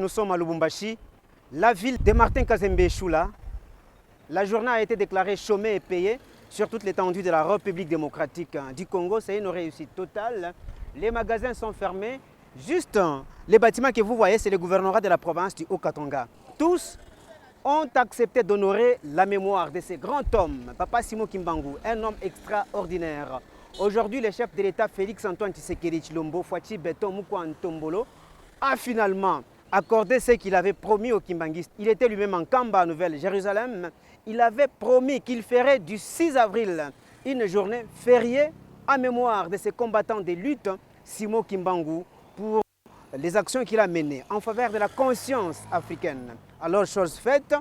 nous sommes à Lubumbashi, la ville de Martin Kazembe Choula. La journée a été déclarée chômée et payée sur toute l'étendue de la République démocratique du Congo. C'est une réussite totale. Les magasins sont fermés. Juste les bâtiments que vous voyez, c'est le gouvernorat de la province du Haut-Katanga. Tous ont accepté d'honorer la mémoire de ce grand homme, Papa Simon Kimbangu, un homme extraordinaire. Aujourd'hui, le chef de l'État Félix-Antoine Tshisekedi Tshilombo, Fouachi Beton Mukwa Ntombolo, a finalement accordé ce qu'il avait promis aux Kimbanguistes. Il était lui-même en Kamba, à Nouvelle-Jérusalem. Il avait promis qu'il ferait du 6 avril une journée fériée en mémoire de ces combattants de lutte, Simon Kimbangu, pour les actions qu'il a menées en faveur de la conscience africaine. Alors, chose faite,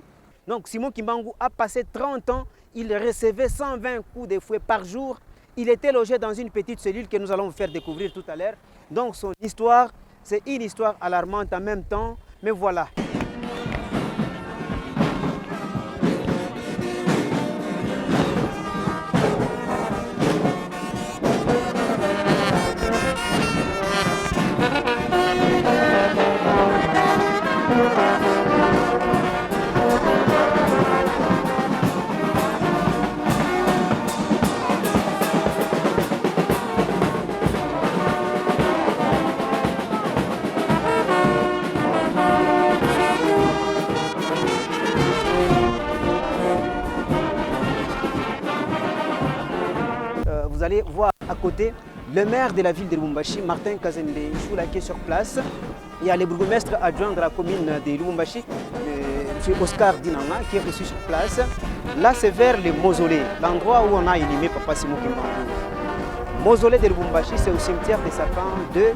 donc Simon Kimbangu a passé 30 ans, il recevait 120 coups de fouet par jour. Il était logé dans une petite cellule que nous allons vous faire découvrir tout à l'heure. Donc son histoire, c'est une histoire alarmante en même temps, mais voilà. Vous allez voir à côté le maire de la ville de Lubumbashi, Martin Kazembe Choula, qui est sur place. Il y a le bourgmestre adjoint de la commune de Lubumbashi, M. Oscar Dinanga, qui est aussi sur place. Là, c'est vers le mausolée, l'endroit où on a inhumé Papa Simon Kimbangu. Mausolée de Lubumbashi, c'est au cimetière des Sapins 2.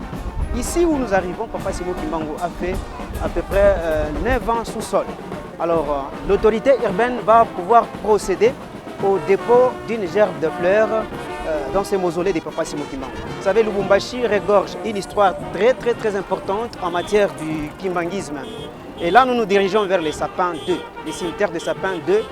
Ici où nous arrivons, Papa Simon Kimbangu a fait à peu près 9 ans sous sol. Alors, l'autorité urbaine va pouvoir procéder au dépôt d'une gerbe de fleurs dans ce mausolée de Papa Simon Kimbangu. Vous savez, Lubumbashi regorge une histoire très importante en matière du kimbanguisme. Et là, nous nous dirigeons vers les Sapins 2, le cimetière des Sapins 2,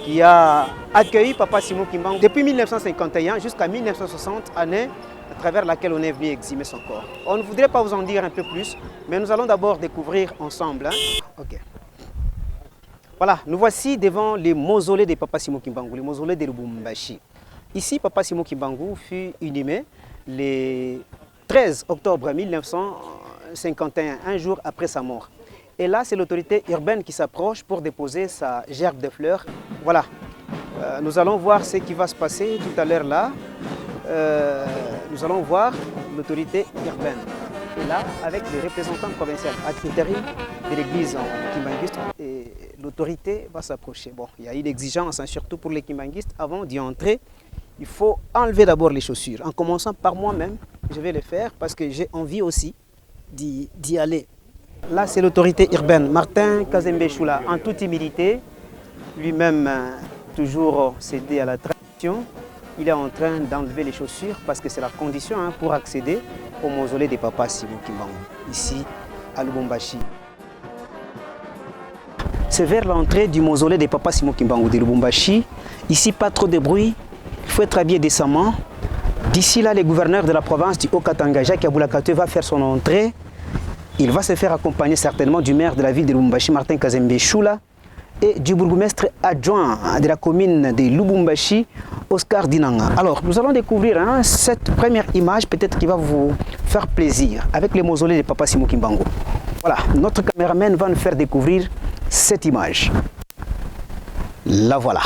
qui a accueilli Papa Simon Kimbangu depuis 1951 jusqu'à 1960, année à travers laquelle on est venu exhumer son corps. On ne voudrait pas vous en dire un peu plus, mais nous allons d'abord découvrir ensemble. Ok. Voilà, nous voici devant les mausolées de Papa Simon Kimbangu, le mausolée de Lubumbashi. Ici, Papa Simon Kimbangu fut inhumé le 13 octobre 1951, un jour après sa mort. Et là, c'est l'autorité urbaine qui s'approche pour déposer sa gerbe de fleurs. Voilà, nous allons voir ce qui va se passer tout à l'heure là. Nous allons voir l'autorité urbaine. Et là, avec le représentant provincial intérim de l'église kimbanguiste, l'autorité va s'approcher. Bon, il y a une exigence, hein, surtout pour les kimbanguistes. Avant d'y entrer, il faut enlever d'abord les chaussures. En commençant par moi-même, je vais le faire parce que j'ai envie aussi d'y aller. Là, c'est l'autorité urbaine, Martin Kazembe Choula, en toute humilité, lui-même toujours cédé à la tradition. Il est en train d'enlever les chaussures parce que c'est la condition pour accéder au mausolée de Papa Simon Kimbangu, ici à Lubumbashi. C'est vers l'entrée du mausolée de Papa Simon Kimbangu de Lubumbashi. Ici, pas trop de bruit, il faut être habillé décemment. D'ici là, le gouverneur de la province du Haut-Katanga, Jacques Aboulakate, va faire son entrée. Il va se faire accompagner certainement du maire de la ville de Lubumbashi, Martin Kazembe Choula, et du bourgmestre adjoint de la commune de Lubumbashi, Oscar Dinanga. Alors, nous allons découvrir cette première image, peut-être qui va vous faire plaisir, avec le mausolée de Papa Simon Kimbangu. Voilà, notre caméraman va nous faire découvrir cette image. La voilà,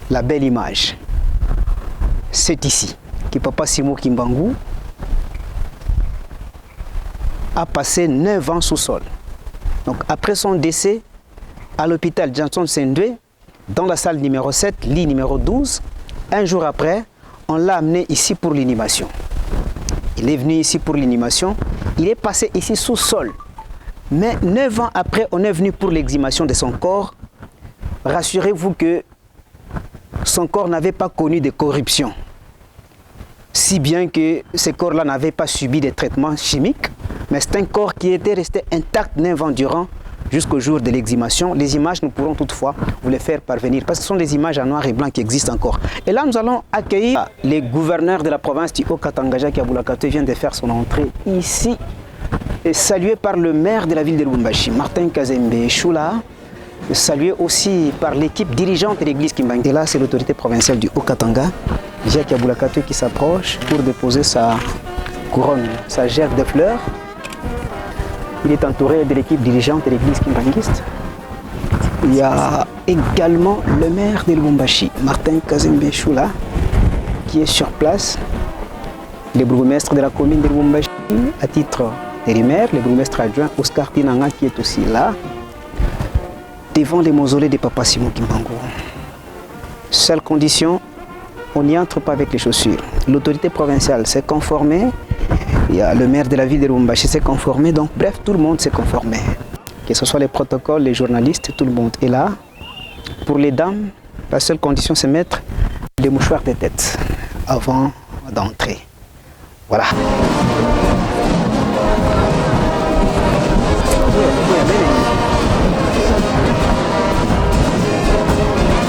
la belle image. C'est ici que Papa Simon Kimbangu a passé 9 ans sous sol. Donc, après son décès, à l'hôpital Johnson Sendwe, dans la salle numéro 7, lit numéro 12. Un jour après, on l'a amené ici pour l'inhumation. Il est venu ici pour l'inhumation. Il est passé ici sous sol. Mais 9 ans après, on est venu pour l'exhumation de son corps. Rassurez-vous que son corps n'avait pas connu de corruption. Si bien que ce corps-là n'avait pas subi de traitements chimiques. Mais c'est un corps qui était resté intact 9 ans durant, jusqu'au jour de l'exhumation. Les images, nous pourrons toutefois vous les faire parvenir parce que ce sont des images en noir et blanc qui existent encore. Et là, nous allons accueillir les gouverneurs de la province du Haut-Katanga, Jacques Aboulakate vient de faire son entrée ici est salué par le maire de la ville de Lubumbashi, Martin Kazembe Choula, salué aussi par l'équipe dirigeante de l'église Kimbangu. Et là, c'est l'autorité provinciale du Haut-Katanga, Jacques Aboulakatwe, qui s'approche pour déposer sa couronne, sa gerbe de fleurs. Il est entouré de l'équipe dirigeante de l'église kimbanguiste. Il y a également le maire de Lubumbashi, Martin Kazembe Choula, qui est sur place. Le bourgmestre de la commune de Lubumbashi, à titre intérimaire, le bourgmestre adjoint Oscar Tinanga, qui est aussi là, devant les mausolées de Papa Simon Kimbangu. Seule condition, on n'y entre pas avec les chaussures. L'autorité provinciale s'est conformée, il y a le maire de la ville de Lubumbashi s'est conformé, donc bref, tout le monde s'est conformé. Que ce soit les protocoles, les journalistes, tout le monde est là. Pour les dames, la seule condition, c'est mettre des mouchoirs de tête avant d'entrer. Voilà.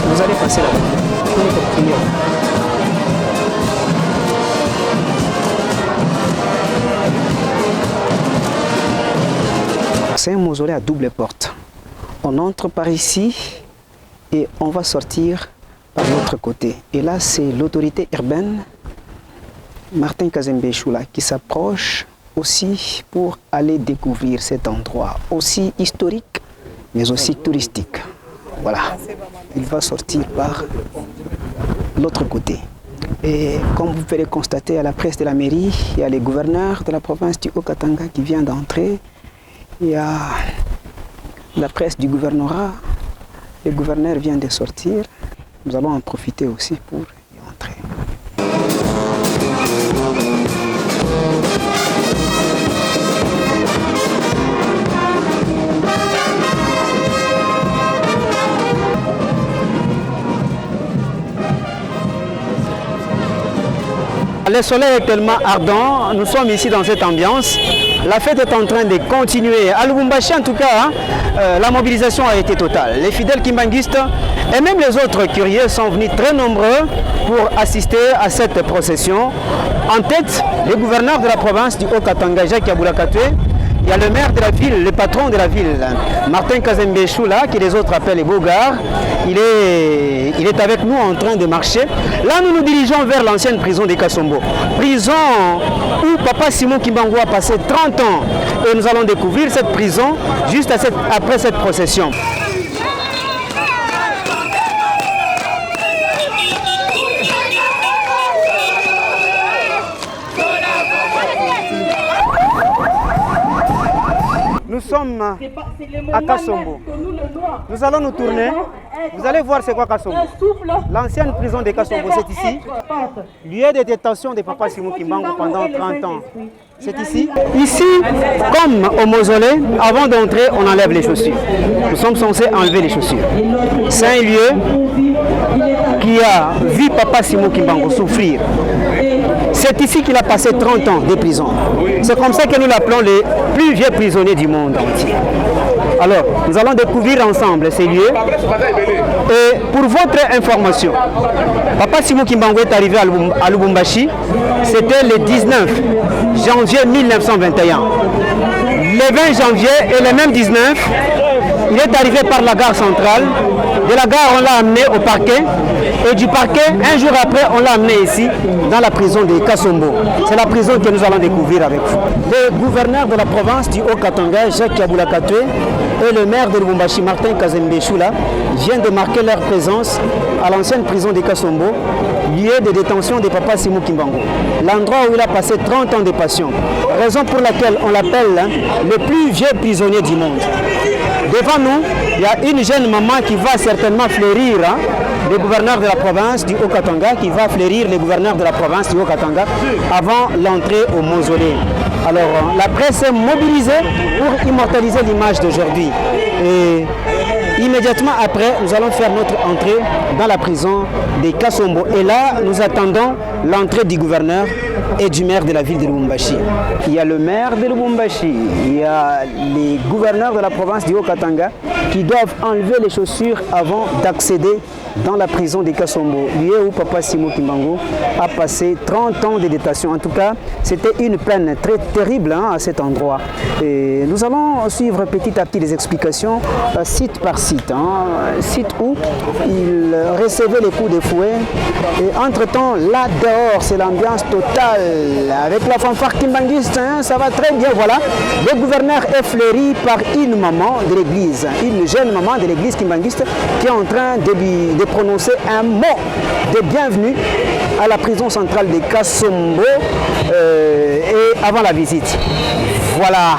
Vous allez passer là-bas. C'est un mausolée à double porte. On entre par ici et on va sortir par l'autre côté. Et là, c'est l'autorité urbaine, Martin Kazembe Choula, qui s'approche aussi pour aller découvrir cet endroit, aussi historique, mais aussi touristique. Voilà, il va sortir par l'autre côté. Et comme vous pouvez le constater à la presse de la mairie, il y a les gouverneurs de la province du Haut-Katanga qui vient d'entrer. Il y a la presse du gouvernorat, le gouverneur vient de sortir. Nous allons en profiter aussi pour y entrer. Le soleil est tellement ardent, nous sommes ici dans cette ambiance. La fête est en train de continuer. À Lubumbashi, en tout cas, la mobilisation a été totale. Les fidèles kimbanguistes et même les autres curieux sont venus très nombreux pour assister à cette procession. En tête, le gouverneur de la province du Haut-Katanga, Jacques Aboulakatwe. Il y a le maire de la ville, le patron de la ville, Martin Kazembe Choula, qui les autres appellent les Bogards. Il est avec nous en train de marcher. Là, nous nous dirigeons vers l'ancienne prison de Kasombo. Prison où Papa Simon Kimbangu a passé 30 ans. Et nous allons découvrir cette prison juste après cette procession. Nous sommes à Kasombo. Nous allons nous tourner. Vous allez voir c'est quoi Kasombo. L'ancienne prison de Kasombo, c'est ici. Lieu de détention de Papa Simon Kimbangu pendant 30 ans. C'est ici. Ici, comme au mausolée, avant d'entrer, on enlève les chaussures. Nous sommes censés enlever les chaussures. C'est un lieu qui a vu Papa Simon Kimbangu souffrir. C'est ici qu'il a passé 30 ans de prison. C'est comme ça que nous l'appelons le plus vieux prisonnier du monde entier. Alors, nous allons découvrir ensemble ces lieux. Et pour votre information, Papa Simon Kimbangu est arrivé à Lubumbashi, c'était le 19 janvier 1921. Le 20 janvier et le même 19, il est arrivé par la gare centrale. De la gare, on l'a amené au parquet. Et du parquet, un jour après, on l'a amené ici, dans la prison de Kasombo. C'est la prison que nous allons découvrir avec vous. Le gouverneur de la province du Haut-Katanga, Jacques Aboulakatwe, et le maire de Lubumbashi, Martin Kazembe Choula, viennent de marquer leur présence à l'ancienne prison de Kasombo, lieu de détention de Papa Simon Kimbangu. L'endroit où il a passé 30 ans de passion. Raison pour laquelle on l'appelle le plus vieux prisonnier du monde. Devant nous, il y a une jeune maman qui va certainement fleurir le gouverneur de la province du Haut-Katanga, qui va fleurir le gouverneur de la province du Haut-Katanga avant l'entrée au mausolée. Alors, la presse est mobilisée pour immortaliser l'image d'aujourd'hui. Et Immédiatement après, nous allons faire notre entrée dans la prison de Kasombo. Et là, nous attendons l'entrée du gouverneur et du maire de la ville de Lubumbashi. Il y a le maire de Lubumbashi, il y a les gouverneurs de la province du Haut-Katanga qui doivent enlever les chaussures avant d'accéder dans la prison de Kasombo, lieu où Papa Simon Kimbangu a passé 30 ans de détention. En tout cas, c'était une peine très terrible à cet endroit. Et nous allons suivre petit à petit les explications, site par site. Site où il recevait les coups de fouet. Et entre-temps, là dehors, c'est l'ambiance totale. Avec la fanfare kimbanguiste, ça va très bien. Voilà, le gouverneur est fleuri par une maman de l'église, une jeune maman de l'église kimbanguiste qui est en train de prononcer un mot de bienvenue à la prison centrale de Kasombo et avant la visite. Voilà,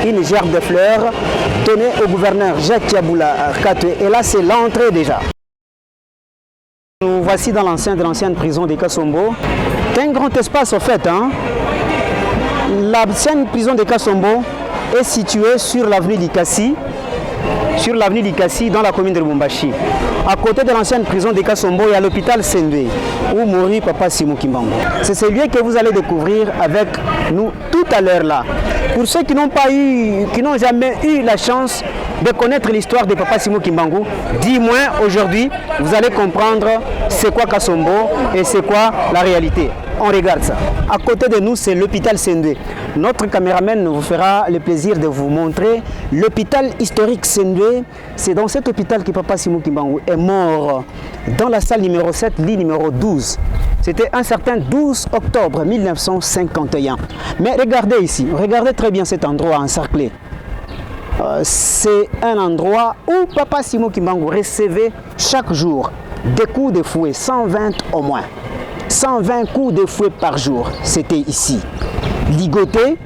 une gerbe de fleurs donnée au gouverneur Jacques Yaboula Katwe. Et là, c'est l'entrée déjà. Nous voici dans l'enceinte de l'ancienne prison de Kasombo. C'est un grand espace au fait. L'ancienne prison de Kasombo est située sur l'avenue Likasi. Sur l'avenue Likasi dans la commune de Lubumbashi. À côté de l'ancienne prison de Kasombo, il y a l'hôpital Sendwe où mourit Papa Simon Kimbangu. C'est ce lieu que vous allez découvrir avec nous tout à l'heure là. Pour ceux qui n'ont jamais eu la chance de connaître l'histoire de Papa Simon Kimbangu, du moins aujourd'hui, vous allez comprendre c'est quoi Kasombo et c'est quoi la réalité. On regarde ça. À côté de nous, c'est l'hôpital Sendwe. Notre caméraman vous fera le plaisir de vous montrer l'hôpital historique Sendwe. C'est dans cet hôpital que Papa Simon Kimbangu est mort dans la salle numéro 7, lit numéro 12. C'était un certain 12 octobre 1951. Mais regardez ici, regardez très bien cet endroit encerclé. C'est un endroit où Papa Simon Kimbangu recevait chaque jour des coups de fouet, 120 au moins. 120 coups de fouet par jour, c'était ici. Ligoté,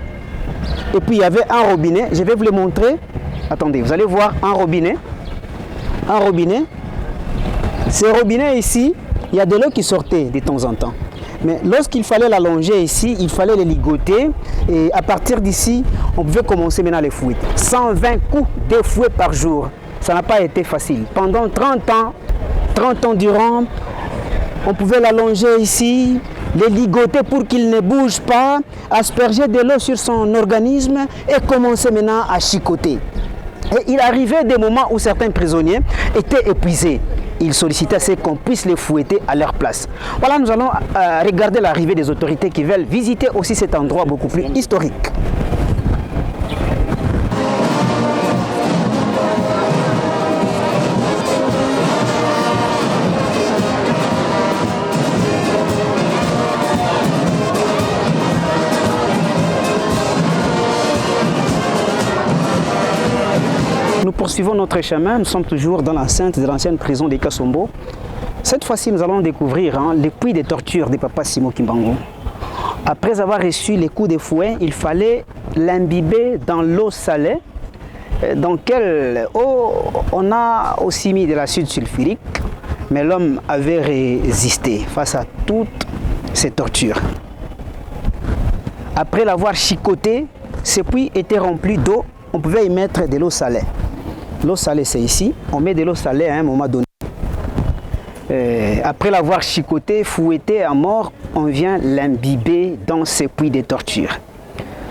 et puis il y avait un robinet, je vais vous le montrer. Attendez, vous allez voir un robinet. Un robinet. Ce robinet ici, il y a de l'eau qui sortait de temps en temps. Mais lorsqu'il fallait l'allonger ici, il fallait le ligoter. Et à partir d'ici, on pouvait commencer maintenant les fouets. 120 coups de fouet par jour. Ça n'a pas été facile. Pendant 30 ans durant, on pouvait l'allonger ici, le ligoter pour qu'il ne bouge pas, asperger de l'eau sur son organisme et commencer maintenant à chicoter. Et il arrivait des moments où certains prisonniers étaient épuisés. Ils sollicitaient à ce qu'on puisse les fouetter à leur place. Voilà, nous allons regarder l'arrivée des autorités qui veulent visiter aussi cet endroit beaucoup plus historique. Nous poursuivons notre chemin, nous sommes toujours dans l'enceinte de l'ancienne prison de Kasombo. Cette fois-ci, nous allons découvrir les puits de torture de Papa Simon Kimbangu. Après avoir reçu les coups de fouet, il fallait l'imbiber dans l'eau salée, dans laquelle on a aussi mis de l'acide sulfurique, mais l'homme avait résisté face à toutes ces tortures. Après l'avoir chicoté, ces puits étaient remplis d'eau, on pouvait y mettre de l'eau salée. L'eau salée, c'est ici. On met de l'eau salée à un moment donné. Après l'avoir chicoté, fouetté à mort, on vient l'imbiber dans ces puits de torture.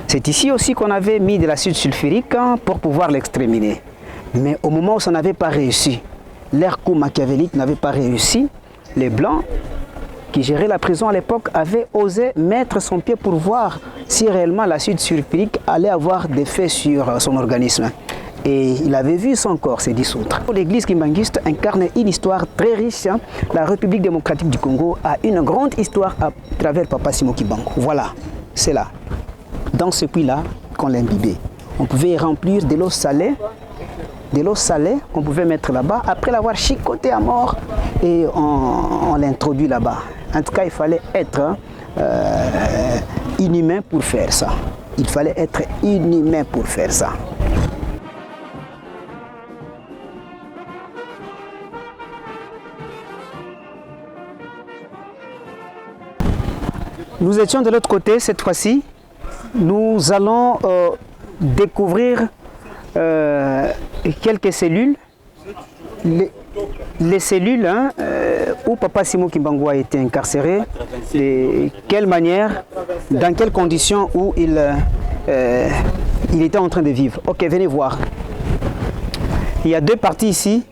C'est ici aussi qu'on avait mis de l'acide sulfurique pour pouvoir l'exterminer. Mais au moment où ça n'avait pas réussi, leur coup machiavélique n'avait pas réussi, les Blancs qui géraient la prison à l'époque avaient osé mettre son pied pour voir si réellement l'acide sulfurique allait avoir des effets sur son organisme. Et il avait vu son corps se dissoudre. L'église kimbanguiste incarne une histoire très riche. La République démocratique du Congo a une grande histoire à travers Papa Simon Kimbangu. Voilà, c'est là, dans ce puits-là, qu'on l'imbibait. On pouvait y remplir de l'eau salée qu'on pouvait mettre là-bas, après l'avoir chicoté à mort, et on l'introduit là-bas. En tout cas, il fallait être inhumain pour faire ça. Il fallait être inhumain pour faire ça. Nous étions de l'autre côté cette fois-ci. Nous allons découvrir quelques cellules les cellules où Papa Simon Kimbangu a été incarcéré, de quelle manière, dans quelles conditions où il était en train de vivre. Ok, venez voir. Il y a deux parties ici.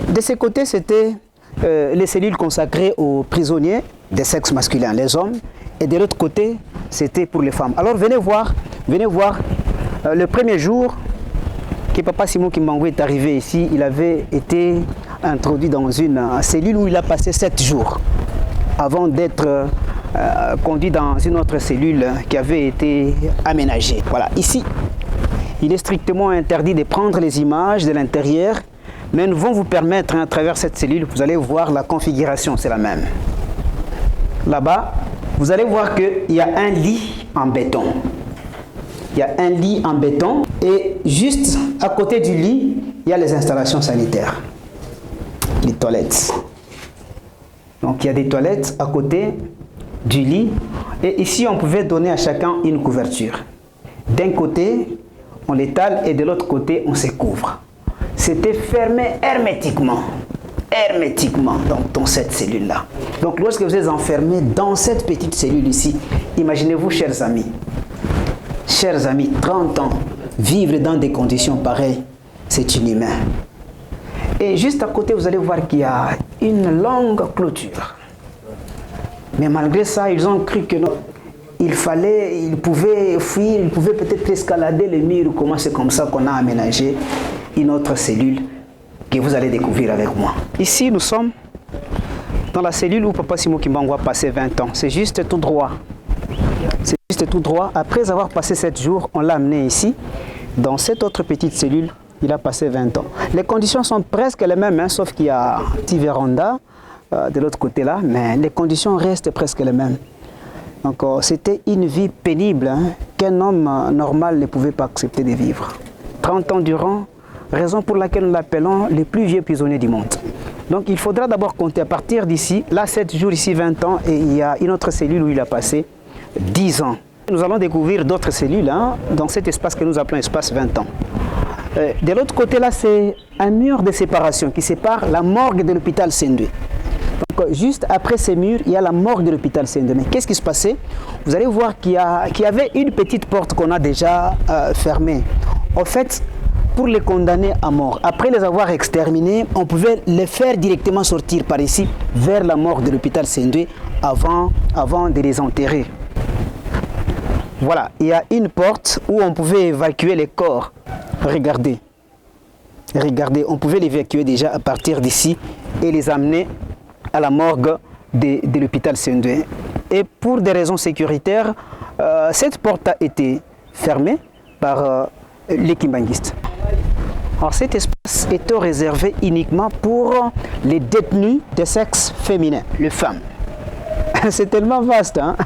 De ce côté, c'était les cellules consacrées aux prisonniers des sexes masculins, les hommes, et de l'autre côté, c'était pour les femmes. Alors venez voir le premier jour que Papa Simon Kimbangu est arrivé ici, il avait été introduit dans une cellule où il a passé 7 jours avant d'être conduit dans une autre cellule qui avait été aménagée. Voilà, ici, il est strictement interdit de prendre les images de l'intérieur, mais nous allons vous permettre, à travers cette cellule, vous allez voir la configuration, c'est la même. Là-bas, vous allez voir qu'il y a un lit en béton. Il y a un lit en béton et juste à côté du lit, il y a les installations sanitaires, les toilettes. Donc il y a des toilettes à côté du lit et ici on pouvait donner à chacun une couverture. D'un côté, on l'étale et de l'autre côté, on se couvre. C'était fermé hermétiquement dans cette cellule-là. Donc lorsque vous êtes enfermé dans cette petite cellule ici, imaginez-vous, chers amis, 30 ans, vivre dans des conditions pareilles, c'est inhumain. Et juste à côté, vous allez voir qu'il y a une longue clôture. Mais malgré ça, ils ont cru que non, ils pouvaient fuir, ils pouvaient peut-être escalader les murs. Comment c'est comme ça qu'on a aménagé une autre cellule que vous allez découvrir avec moi. Ici, nous sommes dans la cellule où Papa Simon Kimbangu a passé 20 ans. C'est juste tout droit. C'est juste tout droit. Après avoir passé 7 jours, on l'a amené ici, dans cette autre petite cellule. Il a passé 20 ans. Les conditions sont presque les mêmes, hein, sauf qu'il y a un petit véranda de l'autre côté là, mais les conditions restent presque les mêmes. Donc c'était une vie pénible hein, qu'un homme normal ne pouvait pas accepter de vivre. 30 ans durant, raison pour laquelle nous l'appelons le plus vieux prisonnier du monde. Donc il faudra d'abord compter à partir d'ici, là 7 jours ici 20 ans, et il y a une autre cellule où il a passé 10 ans. Nous allons découvrir d'autres cellules hein, dans cet espace que nous appelons espace 20 ans. De l'autre côté là, c'est un mur de séparation qui sépare la morgue de l'hôpital Sendwe. Donc juste après ces murs, il y a la morgue de l'hôpital Sendwe. Mais qu'est-ce qui se passait? Vous allez voir qu'il y avait une petite porte qu'on a déjà fermée. En fait, pour les condamner à mort, après les avoir exterminés, on pouvait les faire directement sortir par ici vers la morgue de l'hôpital Sendwe avant de les enterrer. Voilà, il y a une porte où on pouvait évacuer les corps. Regardez, on pouvait les évacuer déjà à partir d'ici et les amener à la morgue de l'hôpital Sendwe. Et pour des raisons sécuritaires, cette porte a été fermée par les Kimbanguistes. Alors cet espace est réservé uniquement pour les détenus de sexe féminin, les femmes. C'est tellement vaste, hein?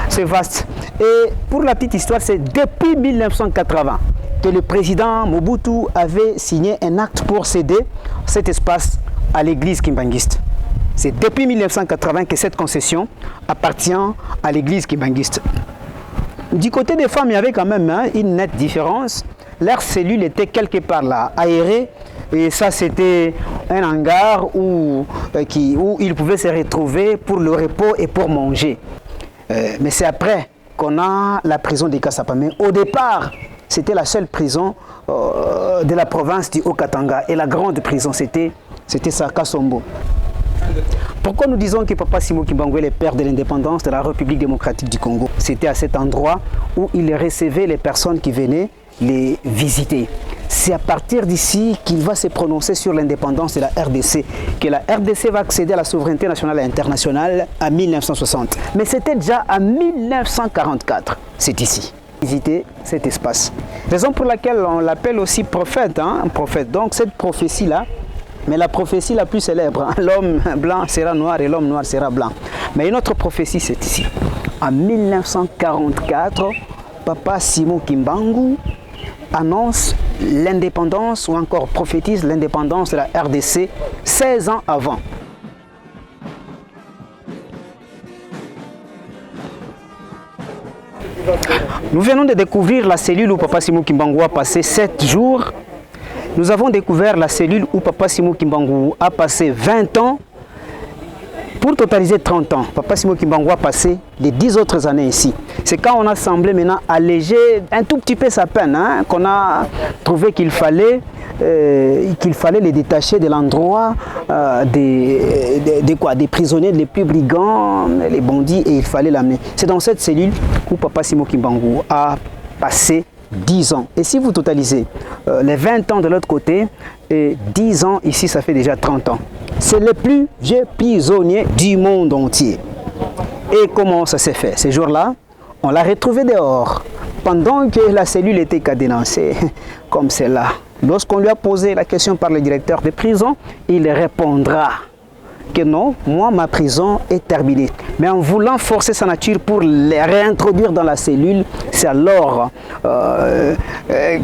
C'est vaste. Et pour la petite histoire, c'est depuis 1980 que le président Mobutu avait signé un acte pour céder cet espace à l'église kimbanguiste. C'est depuis 1980 que cette concession appartient à l'église kimbanguiste. Du côté des femmes, il y avait quand même hein, une nette différence. Leur cellule était quelque part là, aérée. Et ça, c'était un hangar où ils pouvaient se retrouver pour le repos et pour manger. Mais c'est après qu'on a la prison de Kasapame. Au départ, c'était la seule prison de la province du Haut-Katanga. Et la grande prison, c'était ça, Kasombo. Pourquoi nous disons que Papa Simon Kimbangu est le père de l'indépendance de la République démocratique du Congo? C'était à cet endroit où il recevait les personnes qui venaient les visiter. C'est à partir d'ici qu'il va se prononcer sur l'indépendance de la RDC, que la RDC va accéder à la souveraineté nationale et internationale en 1960. Mais c'était déjà en 1944, c'est ici. Visiter cet espace. Raison pour laquelle on l'appelle aussi prophète, hein, prophète. Donc cette prophétie-là, mais la prophétie la plus célèbre, hein, l'homme blanc sera noir et l'homme noir sera blanc. Mais une autre prophétie, c'est ici. En 1944, Papa Simon Kimbangu annonce l'indépendance ou encore prophétise l'indépendance de la RDC 16 ans avant. Nous venons de découvrir la cellule où Papa Simon Kimbangu a passé 7 jours nous avons découvert la cellule où Papa Simon Kimbangu a passé 20 ans pour totaliser 30 ans. Papa Simon Kimbangu a passé les 10 autres années ici. C'est quand on a semblé maintenant alléger un tout petit peu sa peine, hein, qu'on a trouvé qu'il fallait les détacher de l'endroit des prisonniers les plus brigands, les bandits, et il fallait l'amener. C'est dans cette cellule où Papa Simon Kimbangu a passé 10 ans. Et si vous totalisez les 20 ans de l'autre côté et 10 ans ici, ça fait déjà 30 ans. C'est le plus vieux prisonnier du monde entier. Et comment ça s'est fait? Ces jours-là, on l'a retrouvé dehors, pendant que la cellule était cadenassée, comme celle-là. Lorsqu'on lui a posé la question par le directeur de prison, il répondra que non, moi, ma prison est terminée. Mais en voulant forcer sa nature pour les réintroduire dans la cellule, c'est alors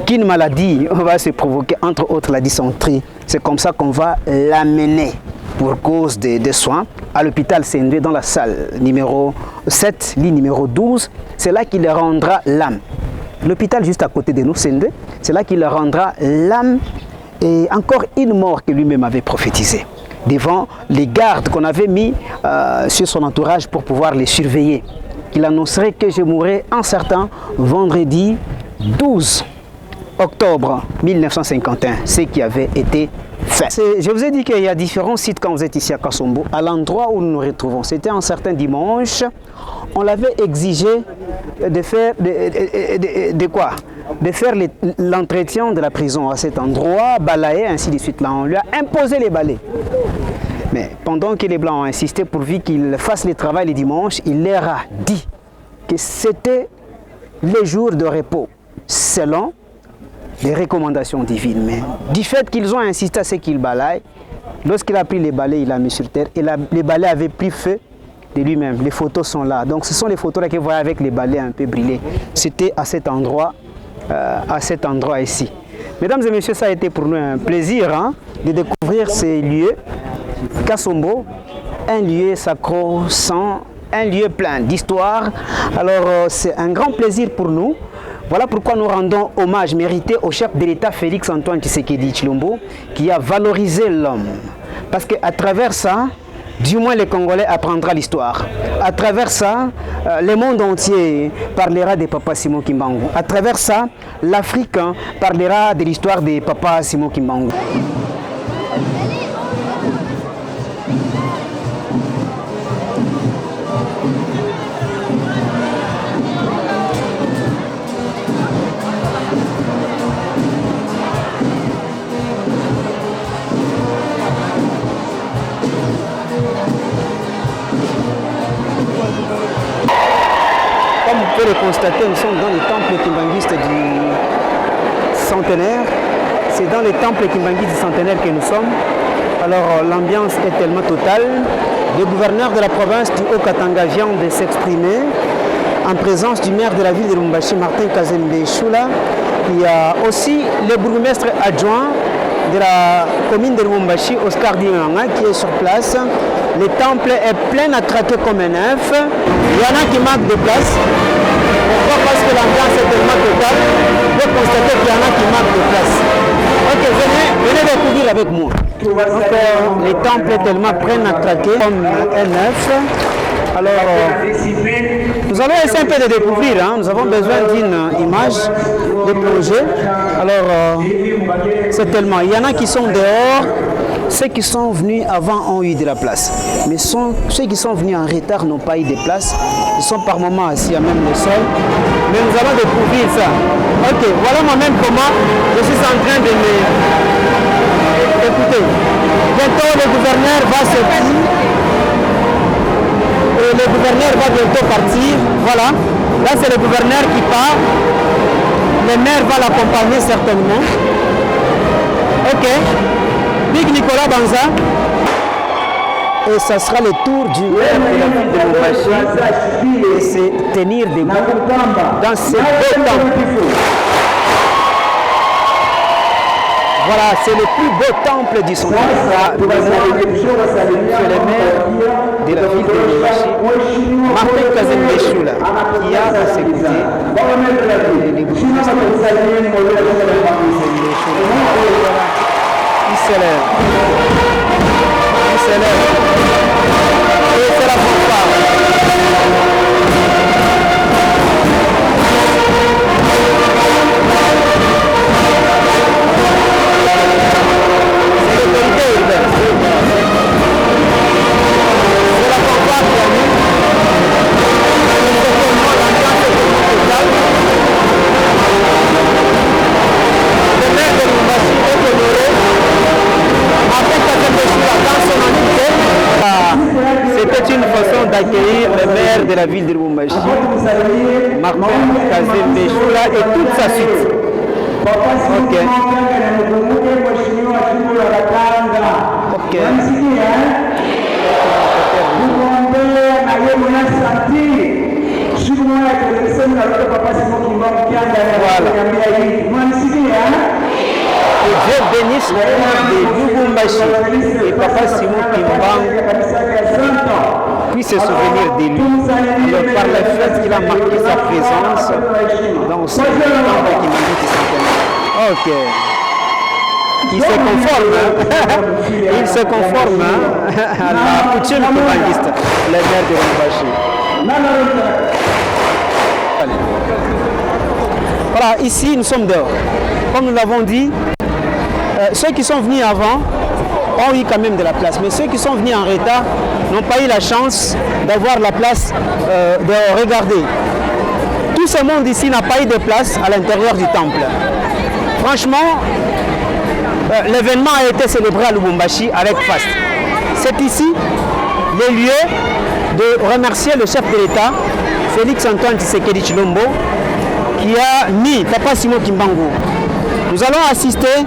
qu'une maladie va se provoquer, entre autres la dysenterie. C'est comme ça qu'on va l'amener pour cause de soins à l'hôpital Sendwe dans la salle numéro 7, lit numéro 12. C'est là qu'il rendra l'âme. L'hôpital juste à côté de nous, Sendwe, c'est là qu'il rendra l'âme et encore une mort que lui-même avait prophétisée devant les gardes qu'on avait mis sur son entourage pour pouvoir les surveiller. Il annoncerait que je mourrais un certain vendredi 12 octobre 1951, ce qui avait été fait. Je vous ai dit qu'il y a différents sites quand vous êtes ici à Kasombo. À l'endroit où nous nous retrouvons, c'était un certain dimanche. On l'avait exigé de faire l'entretien de la prison à cet endroit, balayer, ainsi de suite. Là, on lui a imposé les balais. Mais pendant que les Blancs ont insisté pourvu qu'il fasse le travail les dimanches, il leur a dit que c'était les jours de repos, selon les recommandations divines. Mais du fait qu'ils ont insisté à ce qu'il balaye, lorsqu'il a pris les balais, il l'a mis sur terre et les balais avaient pris feu de lui-même. Les photos sont là. Donc ce sont les photos là que vous voyez avec les balais un peu brûlés. C'était à cet endroit ici. Mesdames et messieurs, ça a été pour nous un plaisir de découvrir ces lieux. Kasombo, un lieu sacro-saint, un lieu plein d'histoire. Alors c'est un grand plaisir pour nous. Voilà pourquoi nous rendons hommage mérité au chef de l'État Félix Antoine Tshisekedi Tshilombo qui a valorisé l'homme. Parce qu'à travers ça, du moins les Congolais apprendront l'histoire. À travers ça, le monde entier parlera de Papa Simon Kimbangu. À travers ça, l'Afrique parlera de l'histoire de Papa Simon Kimbangu. Comme vous pouvez le constater, nous sommes dans les temples kimbanguistes du centenaire. C'est dans les temples kimbanguistes du centenaire que nous sommes. Alors l'ambiance est tellement totale. Le gouverneur de la province du Haut-Katanga vient de s'exprimer en présence du maire de la ville de Lubumbashi, Martin Kazembe Choula. Il y a aussi le bourgmestre adjoint de la commune de Lubumbashi, Oscar Dianga, qui est sur place. Le temple est plein à craquer comme un œuf. Il y en a qui manquent de place. Pourquoi? Parce que l'ambiance est tellement totale. Vous pouvez constater qu'il y en a qui manquent de place. Ok, venez découvrir avec moi. Donc, les temples tellement prennent à craquer comme un œuf. Alors, nous allons essayer un peu de découvrir. Nous avons besoin d'une image de projet. Alors, c'est tellement. Il y en a qui sont dehors. Ceux qui sont venus avant ont eu de la place. Mais ceux qui sont venus en retard n'ont pas eu de place. Ils sont par moments assis à même le sol. Mais nous allons découvrir ça. Ok, voilà moi-même comment je suis en train de me... Écoutez, bientôt le gouverneur va sortir. Et le gouverneur va bientôt partir. Voilà. Là, c'est le gouverneur qui part. Le maire va l'accompagner certainement. Ok. Big Nicolas Banza. Et ça sera le tour du maire de la ville de Lubumbashi et se tenir debout dans ce beau temple. Voilà, c'est le plus beau temple du Sénégal. C'est le maire de la ville de Lubumbashi, Martin Kazembe Choula, qui a à ses côtés les bourgmestres. Il s'élève. Il s'élève. Et c'est la fanfare. C'était une façon d'accueillir le maire de la ville de Lubumbashi, Martin Kazembe Choula et toute sa suite. Ok. Ok. Voilà. Que Dieu bénisse le maire de Lubumbashi et Papa Simon Kimbangu puisse se souvenir de lui. Alors, par le fait qu'il a marqué sa présence dans ce temple qui m'a dit ok. Il se conforme, il se conforme à la coutume kimbanguiste, le maire de Lubumbashi. Voilà, ici nous sommes dehors. Comme nous l'avons dit, ceux qui sont venus avant ont eu quand même de la place, mais ceux qui sont venus en retard n'ont pas eu la chance d'avoir la place de regarder. Tout ce monde ici n'a pas eu de place à l'intérieur du temple. Franchement, l'événement a été célébré à Lubumbashi avec faste. C'est ici le lieu de remercier le chef de l'État, Félix Antoine Tshisekedi Tshilombo, qui a mis Papa Simon Kimbangu. Nous allons assister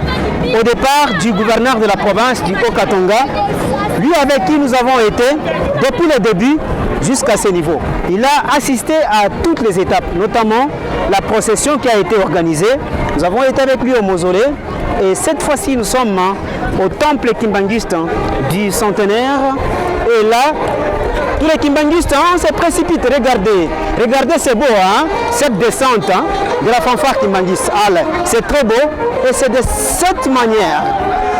au départ du gouverneur de la province du Haut-Katanga, lui avec qui nous avons été depuis le début jusqu'à ce niveau. Il a assisté à toutes les étapes, notamment la procession qui a été organisée. Nous avons été avec lui au mausolée et cette fois-ci nous sommes au temple kimbanguiste du centenaire et là tous les kimbanguistes se précipitent. Regardez, c'est beau, hein? Cette descente de la fanfare kimbanguiste. C'est très beau et c'est de cette manière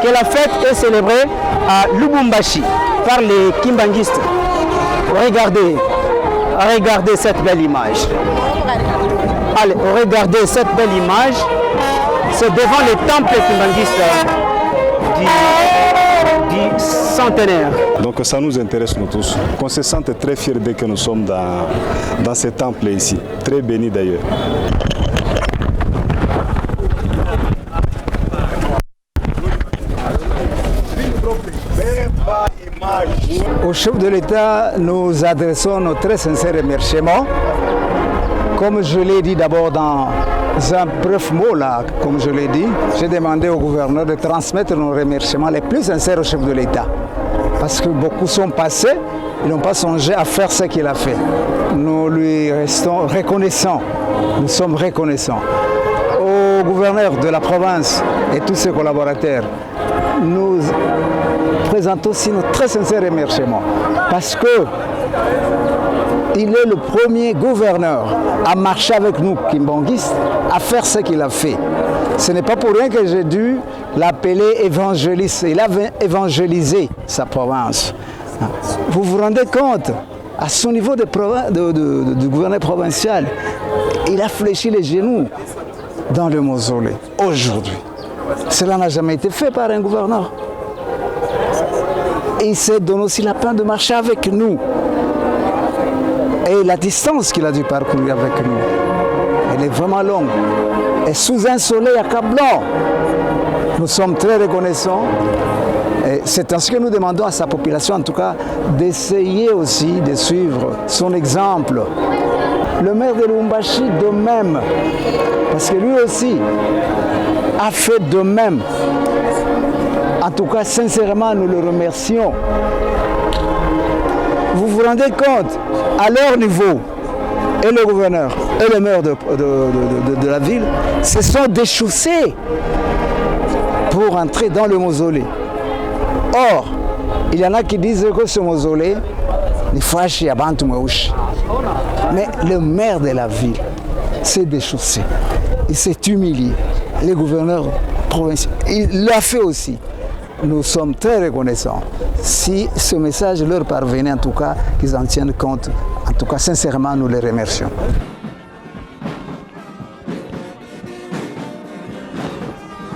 que la fête est célébrée à Lubumbashi par les kimbanguistes. Regardez cette belle image. Allez, regardez cette belle image. C'est devant le temple kimbanguiste du centenaire. Donc ça nous intéresse nous tous. On se sente très fiers dès que nous sommes dans ce temple ici. Très béni d'ailleurs. Au chef de l'État, nous adressons nos très sincères remerciements. Comme je l'ai dit d'abord dans un bref mot là, comme je l'ai dit, j'ai demandé au gouverneur de transmettre nos remerciements les plus sincères au chef de l'État. Parce que beaucoup sont passés, ils n'ont pas songé à faire ce qu'il a fait. Nous lui restons reconnaissants, nous sommes reconnaissants. Au gouverneur de la province et tous ses collaborateurs, nous présentons aussi nos très sincères remerciements. Parce que il est le premier gouverneur à marcher avec nous, kimbanguistes, à faire ce qu'il a fait. Ce n'est pas pour rien que j'ai dû l'appeler évangéliste. Il a évangélisé sa province. Vous vous rendez compte, à son niveau du gouverneur provincial, il a fléchi les genoux dans le mausolée aujourd'hui. Cela n'a jamais été fait par un gouverneur. Et il s'est donné aussi la peine de marcher avec nous. Et la distance qu'il a dû parcourir avec nous, elle est vraiment longue. Et sous un soleil accablant, nous sommes très reconnaissants. Et c'est ainsi que nous demandons à sa population, en tout cas, d'essayer aussi de suivre son exemple. Le maire de Lubumbashi de même, parce que lui aussi a fait de même. En tout cas, sincèrement, nous le remercions. Vous vous rendez compte, à leur niveau, et le gouverneur et le maire de la ville se sont déchaussés pour pour entrer dans le mausolée. Or, il y en a qui disent que ce mausolée n'est fâché à Bantumouch. Mais le maire de la ville s'est déchaussé. Il s'est humilié. Les gouverneurs provinciaux, il l'a fait aussi. Nous sommes très reconnaissants. Si ce message leur parvenait, en tout cas, qu'ils en tiennent compte, en tout cas, sincèrement, nous les remercions.